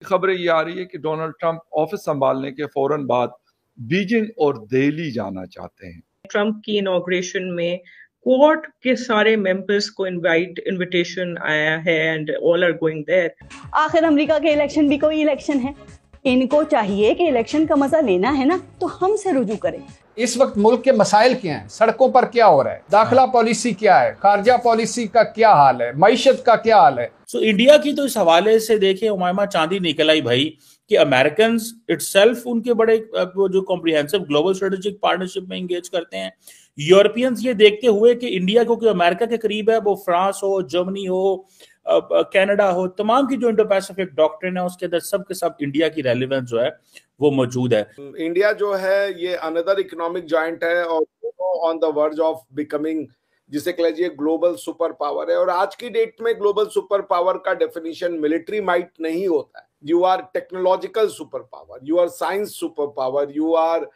खबरें ये आ रही है कि डोनाल्ड ट्रंप ऑफिस संभालने के फौरन बाद बीजिंग और दिल्ली जाना चाहते हैं। ट्रंप की इनॉग्रेशन में कोर्ट के सारे मेंबर्स को इनविटेशन आया है and all are going there. आखिर अमेरिका के इलेक्शन भी कोई इलेक्शन है, इनको चाहिए कि इलेक्शन का मजा लेना है ना तो हमसे रुजू करें। इस वक्त मुल्क के मसाइल क्या हैं, सड़कों पर क्या हो रहा है, दाखिला पॉलिसी क्या है, खारजा पॉलिसी का क्या हाल है, मईशत का क्या हाल है। सो इंडिया की तो इस हवाले से देखिए उमामा चांदी निकल आई भाई कि अमेरिकन इटसेल्फ उनके बड़े वो जो कॉम्प्रिहेंसिव ग्लोबल स्ट्रेटेजिक पार्टनरशिप में एंगेज करते हैं। यूरोपियंस ये देखते हुए कि इंडिया क्योंकि अमेरिका के करीब है, वो फ्रांस हो, जर्मनी हो, कनाडा हो, तमाम की जो इंडो पैसिफिक डॉक्ट्रिन है उसके अंदर सब के सब इंडिया की रेलेवेंस जो है वो मौजूद है। इंडिया जो है ये अनदर इकोनॉमिक जॉइंट है और on the verge of becoming, जिसे कह लीजिए ग्लोबल सुपर पावर है। और आज की डेट में ग्लोबल सुपर पावर का डेफिनेशन मिलिट्री माइट नहीं होता है। You are technological super power, you are science super power, you are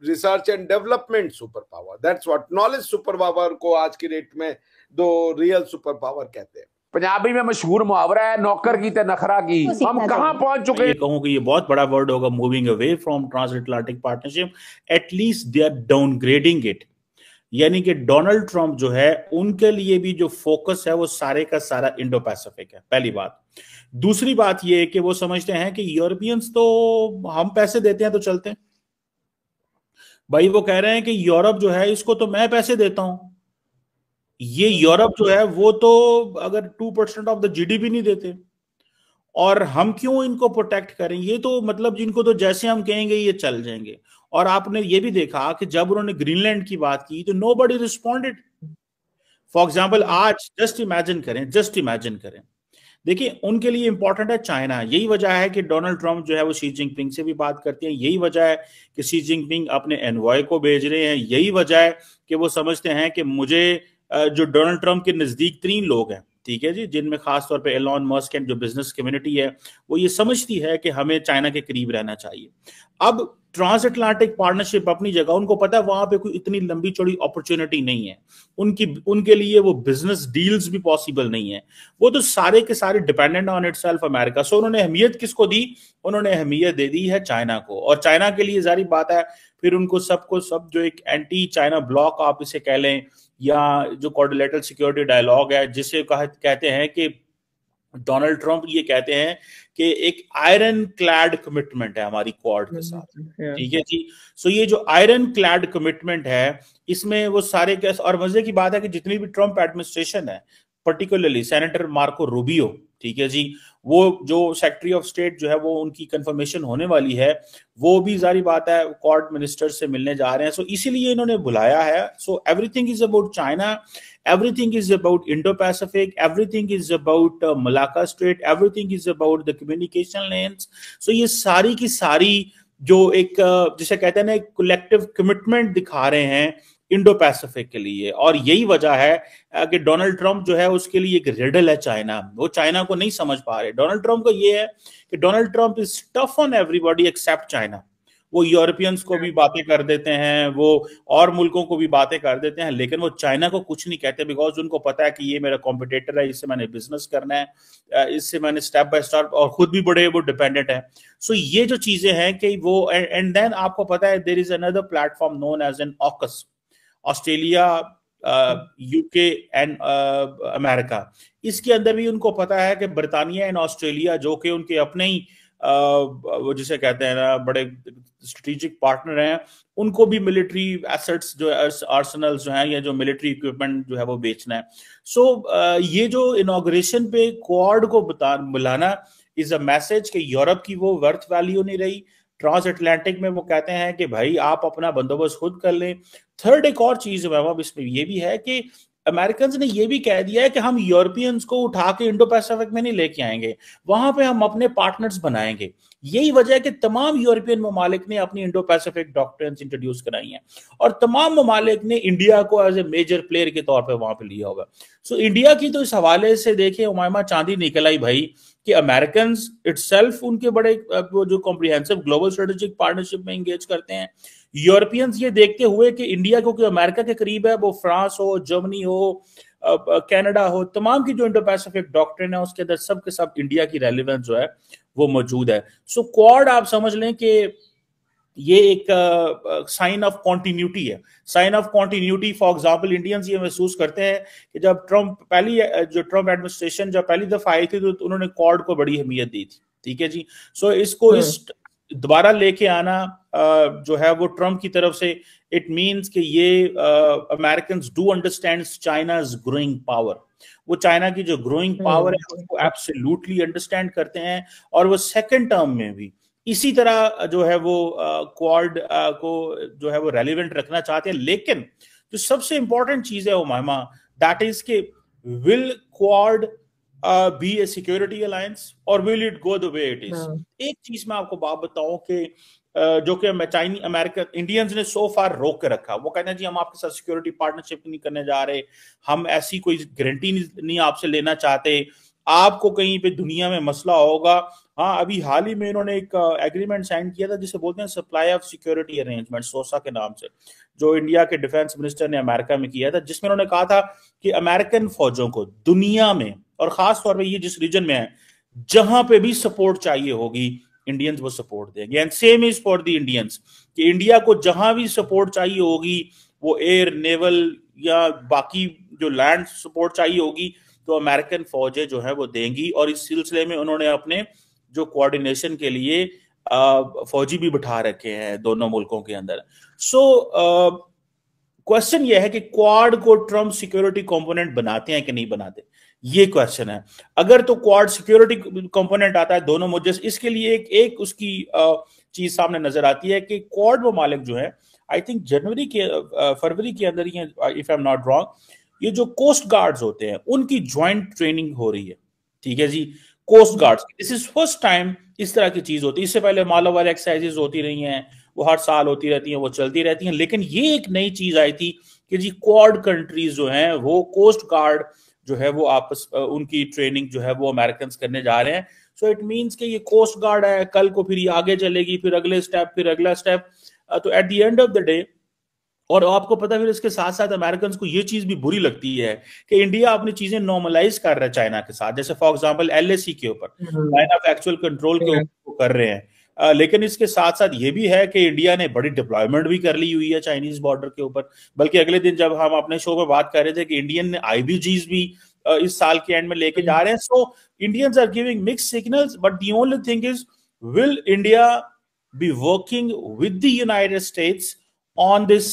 research and development super power, that's what. Knowledge super power को आज की डेट में दो रियल सुपर पावर कहते हैं। पंजाबी में मशहूर मुहावरा है, नौकर की ते नखरा की। हम कहां पहुंच चुके हैं। कहूं कि ये बहुत बड़ा वर्ड होगा, moving away from transatlantic partnership. At least they are downgrading it, यानी कि डोनाल्ड ट्रंप जो है उनके लिए भी जो फोकस है वो सारे का सारा इंडो पैसिफिक है, पहली बात। दूसरी बात ये है कि वो समझते हैं कि यूरोपियंस तो हम पैसे देते हैं तो चलते हैं भाई। वो कह रहे हैं कि यूरोप जो है इसको तो मैं पैसे देता हूं, ये यूरोप जो है वो तो अगर 2% ऑफ द जीडीपी नहीं देते और हम क्यों इनको प्रोटेक्ट करें। ये तो मतलब जिनको तो जैसे हम कहेंगे ये चल जाएंगे। और आपने ये भी देखा कि जब उन्होंने ग्रीनलैंड की बात की तो नोबडी रिस्पॉन्डेड। फॉर एग्जाम्पल आज जस्ट इमेजिन करें, देखिए उनके लिए इंपॉर्टेंट है चाइना। यही वजह है कि डोनाल्ड ट्रंप जो है वो शी जिनपिंग से भी बात करते हैं। यही वजह है कि शी जिनपिंग अपने एनवॉय को भेज रहे हैं। यही वजह है कि वो समझते हैं कि मुझे जो डोनाल्ड ट्रंप के नजदीक 3 लोग हैं, ठीक है जी, जिनमें खासतौर पे एलॉन मस्क एंड जो बिजनेस कम्युनिटी है वो ये समझती है कि हमें चाइना के करीब रहना चाहिए। अब ट्रांस अटलांटिक पार्टनरशिप अपनी जगह, उनको पता है वहां पे कोई इतनी लंबी चौड़ी अपॉर्चुनिटी नहीं है उनके लिए, वो बिजनेस डील्स भी पॉसिबल नहीं है। वो तो सारे के सारे डिपेंडेंट ऑन इटसेल्फ अमेरिका। सो उन्होंने अहमियत किसको दी? उन्होंने अहमियत दे दी है चाइना को। और चाइना के लिए जारी बात है फिर उनको सब जो एक एंटी चाइना ब्लॉक आप इसे कह लें, या जो क्वाड्रिलेटरल सिक्योरिटी डायलॉग है, जिसे कहते हैं कि डोनाल्ड ट्रंप ये कहते हैं कि एक आयरन क्लैड कमिटमेंट है हमारी क्वाड के साथ, ठीक है जी। सो ये जो आयरन क्लैड कमिटमेंट है इसमें वो सारे कैसे, और मजे की बात है कि जितनी भी ट्रंप एडमिनिस्ट्रेशन है, पर्टिकुलरली सेनेटर मार्को रूबियो, ठीक है जी, वो जो सेक्रेटरी ऑफ स्टेट जो है वो उनकी कंफर्मेशन होने वाली है, वो भी जारी बात है क्वाड मिनिस्टर से मिलने जा रहे हैं। सो इसीलिए इन्होंने बुलाया है। So everything is about China, everything is about Indo-Pacific, everything is about Malacca Strait, everything is about the communication lanes. So ये सारी की सारी जो एक जिसे कहते हैं ना एक कलेक्टिव कमिटमेंट दिखा रहे हैं इंडो पैसिफिक के लिए। और यही वजह है कि डोनाल्ड ट्रंप जो है उसके लिए एक रिडल है चाइना। वो चाइना को नहीं समझ पा रहे। डोनाल्ड ट्रंप को ये है कि Donald Trump is tough on everybody accept China. वो यूरोपियंस को भी बातें कर देते हैं, वो और मुल्कों को भी बातें कर देते हैं, लेकिन वो चाइना को कुछ नहीं कहते, बिकॉज उनको पता है कि ये मेरा कॉम्पिटिटर है, इससे मैंने बिजनेस करना है, इससे मैंने स्टेप बाय स्टेप, और खुद भी बड़े वो डिपेंडेंट है। सो ये जो चीजें हैं कि वो एंड देन आपको पता है there is another platform known as an AUKUS, Australia, UK and America. इसके अंदर भी उनको पता है कि ब्रिटानिया एंड ऑस्ट्रेलिया जो कि उनके अपने ही वो जिसे कहते हैं ना बड़े स्ट्रेटेजिक पार्टनर हैं, उनको भी मिलिट्री एसेट्स जो आर्सेनल्स जो हैं या जो मिलिट्री इक्विपमेंट जो है वो बेचना है। सो ये जो इनॉग्रेशन पे क्वाड को बुलाना इज अ मैसेज कि यूरोप की वो वर्थ वैल्यू नहीं रही। ट्रांस अटलांटिक में वो कहते हैं कि भाई आप अपना बंदोबस्त खुद कर लें। थर्ड एक और चीज इसमें ये भी है कि अमेरिकन ने ये भी कह दिया है कि हम यूरोपियंस को उठा के इंडो पैसिफिक में नहीं लेके आएंगे, वहां पे हम अपने पार्टनर्स बनाएंगे। यही वजह है कि तमाम यूरोपियन ममालिक ने अपनी इंडो पैसिफिक डॉक्ट्रिन्स इंट्रोड्यूस कराई हैं और तमाम ममालिक ने इंडिया को एज ए मेजर प्लेयर के तौर पे वहां पे लिया होगा। सो इंडिया की तो इस हवाले से देखिए उमामा चांदी निकल आई भाई कि अमेरिकन इटसेल्फ उनके बड़े वो जो कॉम्प्रिहेंसिव ग्लोबल स्ट्रेटेजिक पार्टनरशिप में एंगेज करते हैं। यूरोपियंस ये देखते हुए कि इंडिया क्योंकि अमेरिका के करीब है, वो फ्रांस हो, जर्मनी हो, कनाडा हो, तमाम की जो इंडो पैसिफिक डॉक्ट्रिन है उसके अंदर सब के सब इंडिया की रेलेवेंस जो है वो मौजूद है। सो क्वाड आप समझ लें कि ये एक साइन ऑफ कॉन्टिन्यूटी है। Sign of continuity, for example Indians ये महसूस करते हैं कि जब ट्रम्प एडमिनिस्ट्रेशन जब पहली दफा आई थी तो उन्होंने क्वाड को बड़ी अहमियत दी थी, ठीक है जी। सो इसको इस दोबारा लेके आना जो है वो ट्रम्प की तरफ से, इट मीन्स कि ये Americans do understand China's growing power. वो चाइना की जो ग्रोइंग पावर है उसको एब्सोल्युटली अंडरस्टैंड करते हैं, और वो सेकंड टर्म में भी इसी तरह जो है वो क्वाड को जो है वो रेलिवेंट रखना चाहते हैं। लेकिन जो सबसे इंपॉर्टेंट चीज है उमामा, दैट इज के will Quad be a security alliance और will it go the way it is. एक चीज मैं आपको बात बताऊं कि जो कि चाइनीज अमेरिकन इंडियंस ने सो फार रोक के रखा, वो कहते हैं जी हम आपके साथ सिक्योरिटी पार्टनरशिप नहीं करने जा रहे, हम ऐसी कोई गारंटी नहीं आपसे लेना चाहते, आपको कहीं पे दुनिया में मसला होगा। हाँ, अभी हाल ही में इन्होंने एक एग्रीमेंट साइन किया था जिसे बोलते हैं सप्लाई ऑफ सिक्योरिटी अरेंजमेंट, सोसा के नाम से, जो इंडिया के डिफेंस मिनिस्टर ने अमेरिका में किया था, जिसमें उन्होंने कहा था कि अमेरिकन फौजों को दुनिया में और खास तौर पे ये जिस रीजन में है जहां पे भी सपोर्ट चाहिए होगी इंडियंस वो सपोर्ट देंगे। And same is for the Indians कि इंडिया को जहां भी सपोर्ट चाहिए होगी, वो एयर, नेवल या बाकी जो लैंड सपोर्ट चाहिए होगी, तो अमेरिकन फौजें जो है वो देंगी। और इस सिलसिले में उन्होंने अपने जो कोऑर्डिनेशन के लिए फौजी भी बिठा रखे हैं दोनों मुल्कों के अंदर। सो क्वेश्चन ये है कि क्वाड को ट्रम्प सिक्योरिटी कंपोनेंट बनाते हैं कि नहीं बनाते, ये क्वेश्चन है। अगर तो क्वाड सिक्योरिटी कंपोनेंट आता है दोनों मुद्दे, इसके लिए एक उसकी चीज सामने नजर आती है कि क्वाड ममालिक जो है, आई थिंक फरवरी के अंदर ही, if I am not wrong, ये जो कोस्ट गार्ड्स होते हैं उनकी ज्वाइंट ट्रेनिंग हो रही है, ठीक है जी। Coast guards, this is first time इस तरह की चीज होती है। इससे पहले मालावार एक्सरसाइजेज होती रही हैं, वो हर साल होती रहती हैं, वो चलती रहती हैं, लेकिन ये एक नई चीज आई थी कि जी क्वाड कंट्रीज जो हैं वो कोस्ट गार्ड जो है वो आपस उनकी ट्रेनिंग जो है वो अमेरिकन करने जा रहे हैं। सो इट मीन्स कि ये कोस्ट गार्ड है, कल को फिर ये आगे चलेगी, फिर अगले स्टेप, फिर अगला स्टेप। तो at the end of the day, और आपको पता है फिर इसके साथ साथ अमेरिकन को ये चीज भी बुरी लगती है कि इंडिया अपनी चीजें नॉर्मलाइज कर रहा है चाइना के साथ, जैसे फॉर एग्जांपल LAC के ऊपर, लाइन ऑफ एक्चुअल कंट्रोल के ऊपर कर रहे हैं। लेकिन इसके साथ साथ ये भी है कि इंडिया ने बड़ी डिप्लॉयमेंट भी कर ली हुई है चाइनीज बॉर्डर के ऊपर। बल्कि अगले दिन जब हम अपने शो में बात कर रहे थे कि इंडियन ने IBGs भी इस साल के एंड में लेके जा रहे हैं। So Indians are giving mixed signals, but the only thing is, will India be working with the United States on this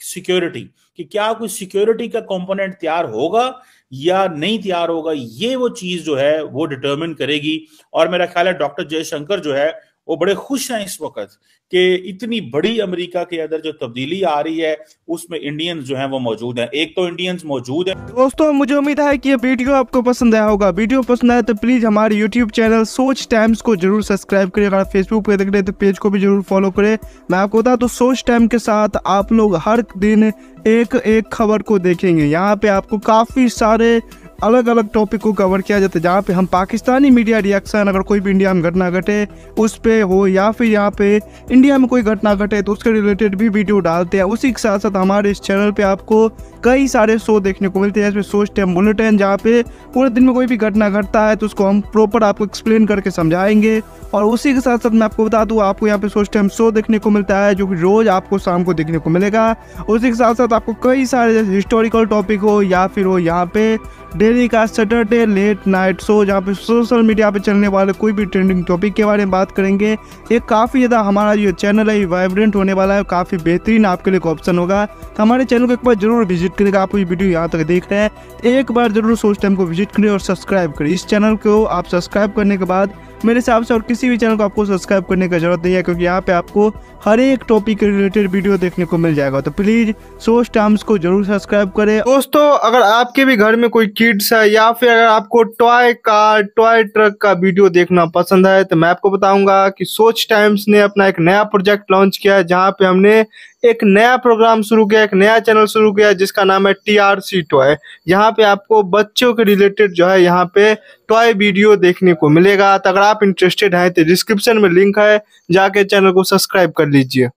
security, कि क्या कोई सिक्योरिटी का कंपोनेंट तैयार होगा या नहीं तैयार होगा, ये वो चीज जो है वो डिटरमिन करेगी। और मेरा ख्याल है डॉक्टर जयशंकर जो है वो बड़े खुश हैं इस वक्त कि इतनी बड़ी अमेरिका के अंदर जो तब्दीली आ रही है उसमें इंडियंस जो हैं वो मौजूद हैं। एक तो इंडियंस मौजूद है। दोस्तों, मुझे उम्मीद है कि ये वीडियो आपको पसंद आया होगा। वीडियो पसंद आया तो प्लीज हमारे YouTube चैनल सोच टाइम्स को जरूर सब्सक्राइब करें। अगर फेसबुक पे देख रहे हैं तो पेज को भी जरूर फॉलो करें। मैं आपको बता तो सोच टाइम के साथ आप लोग हर दिन एक खबर को देखेंगे। यहाँ पे आपको काफी सारे अलग अलग टॉपिक को कवर किया जाता है, जहाँ पे हम पाकिस्तानी मीडिया रिएक्शन, अगर कोई भी इंडिया में घटना घटे उस पे हो, या फिर यहाँ पे इंडिया में कोई घटना घटे तो उसके रिलेटेड भी वीडियो डालते हैं। उसी के साथ साथ हमारे इस चैनल पे आपको कई सारे शो देखने को मिलते हैं, जैसे सोच टाइम बुलेटिन, जहाँ पे पूरे दिन में कोई भी घटना घटता है तो उसको हम प्रॉपर आपको एक्सप्लेन करके समझाएंगे। और उसी के साथ साथ मैं आपको बता दूँ, आपको यहाँ पे सोच टाइम शो देखने को मिलता है जो कि रोज आपको शाम को देखने को मिलेगा। उसी के साथ साथ आपको कई सारे जैसे हिस्टोरिकल टॉपिक हो या फिर हो यहाँ पे डेली का सैटरडे लेट नाइट शो, जहाँ पे सोशल मीडिया पे चलने वाले कोई भी ट्रेंडिंग टॉपिक के बारे में बात करेंगे। ये काफ़ी ज़्यादा हमारा जो चैनल है वाइब्रेंट होने वाला है, काफ़ी बेहतरीन आपके लिए ऑप्शन होगा। तो हमारे चैनल को एक बार जरूर विजिट करेगा। आप ये वीडियो यहाँ तक देख रहे हैं, एक बार जरूर सोच टाइम को विजिट करें और सब्सक्राइब करें। इस चैनल को आप सब्सक्राइब करने के बाद मेरे हिसाब से और किसी भी चैनल को आपको सब्सक्राइब करने की जरूरत नहीं है, क्योंकि यहाँ पे आपको हर एक टॉपिक के रिलेटेड वीडियो देखने को मिल जाएगा। तो प्लीज सोच टाइम्स को जरूर सब्सक्राइब करें। दोस्तों, अगर आपके भी घर में कोई किड्स है या फिर अगर आपको टॉय कार, टॉय ट्रक का वीडियो देखना पसंद है तो मैं आपको बताऊंगा कि सोच टाइम्स ने अपना एक नया प्रोजेक्ट लॉन्च किया है, जहाँ पे हमने एक नया प्रोग्राम शुरू किया, एक नया चैनल शुरू किया जिसका नाम है TRC टॉय। यहाँ पे आपको बच्चों के रिलेटेड जो है यहाँ पे टॉय वीडियो देखने को मिलेगा। तो अगर आप इंटरेस्टेड हैं तो डिस्क्रिप्शन में लिंक है, जाके चैनल को सब्सक्राइब कर लीजिए।